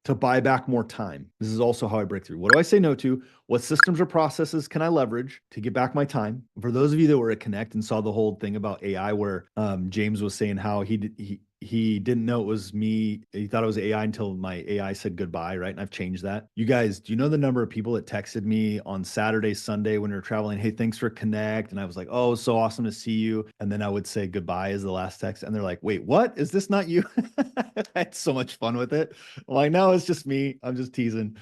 to buy back more time. This is also how I break through. What do I say no to? What systems or processes can I leverage to get back my time? For those of you that were at Connect and saw the whole thing about AI, where James was saying how he didn't know it was me. He thought it was AI until my AI said goodbye, right? And I've changed that. You guys, do you know the number of people that texted me on Saturday, Sunday when we were traveling? Hey, thanks for Connect. And I was like, oh, so awesome to see you. And then I would say goodbye as the last text. And they're like, wait, what? Is this not you? I had so much fun with it. I'm like, no, it's just me. I'm just teasing.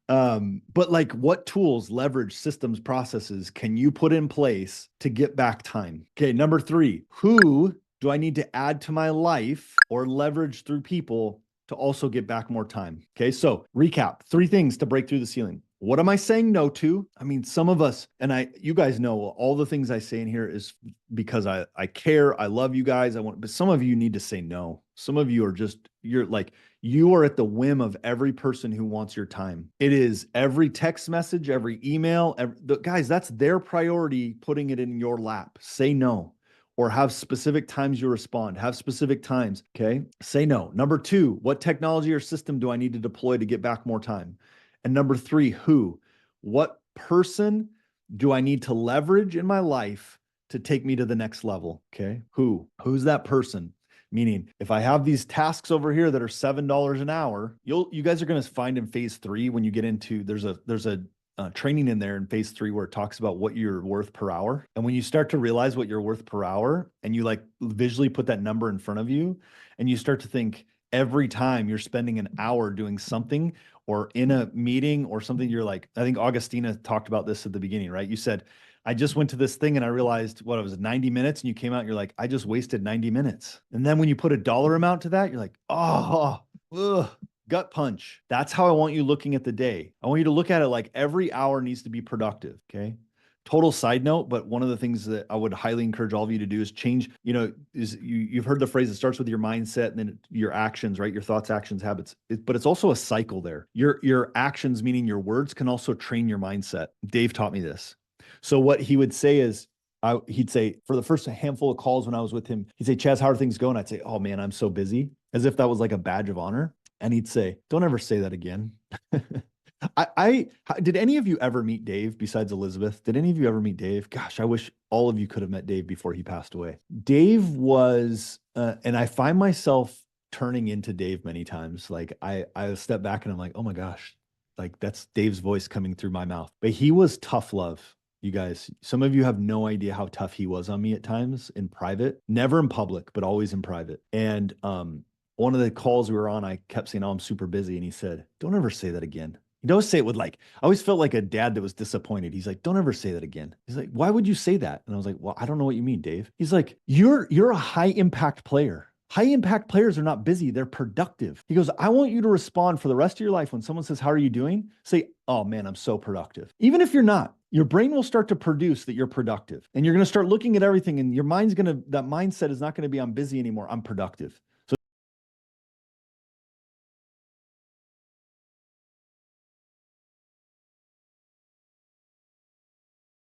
But like, what tools, leverage, systems, processes can you put in place to get back time? Okay, number 3, who do I need to add to my life or leverage through people to also get back more time? Okay, so recap 3 things to break through the ceiling. What am I saying no to? I mean, some of us, and you guys know all the things I say in here is because I care. I love you guys. But some of you need to say no. Some of you are you are at the whim of every person who wants your time. It is every text message, every email, guys, that's their priority, putting it in your lap. Say no. Or have specific times you respond. Have specific times, okay? Say no. Number 2, what technology or system do I need to deploy to get back more time? And number 3, who? What person do I need to leverage in my life to take me to the next level? Okay. Who's that person? Meaning, if I have these tasks over here that are $7 an hour, you guys are going to find in phase 3 when you get into there's a training in there in phase 3 where it talks about what you're worth per hour. And when you start to realize what you're worth per hour, and you like visually put that number in front of you, and you start to think every time you're spending an hour doing something or in a meeting or something, you're like, I think Augustina talked about this at the beginning, right? You said, I just went to this thing and I realized what it was 90 minutes, and you came out and you're like, I just wasted 90 minutes. And then when you put a dollar amount to that, you're like, oh, ugh, gut punch. That's how I want you looking at the day. I want you to look at it like every hour needs to be productive. Okay. Total side note, but one of the things that I would highly encourage all of you to do is change, you've heard the phrase, it starts with your mindset and then your actions, right? Your thoughts, actions, habits. But it's also a cycle there. Your actions, meaning your words, can also train your mindset. Dave taught me this. So what he would say is, he'd say, for the first handful of calls when I was with him, he'd say, Chaz, how are things going? I'd say, oh man, I'm so busy, as if that was like a badge of honor. And he'd say, don't ever say that again. Did any of you ever meet Dave besides Elizabeth? Did any of you ever meet Dave? Gosh, I wish all of you could have met Dave before he passed away. Dave was, and I find myself turning into Dave many times. Like I step back and I'm like, oh my gosh, like that's Dave's voice coming through my mouth. But he was tough love. You guys, some of you have no idea how tough he was on me at times in private, never in public, but always in private. And one of the calls we were on, I kept saying, oh, I'm super busy. And he said, don't ever say that again. He'd always say it with like, I always felt like a dad that was disappointed. He's like, don't ever say that again. He's like, why would you say that? And I was like, well, I don't know what you mean, Dave. He's like, you're a high impact player. High impact players are not busy. They're productive. He goes, I want you to respond for the rest of your life. When someone says, how are you doing? Say, oh man, I'm so productive. Even if you're not, your brain will start to produce that you're productive, and you're going to start looking at everything, and your that mindset is not going to be, I'm busy anymore. I'm productive.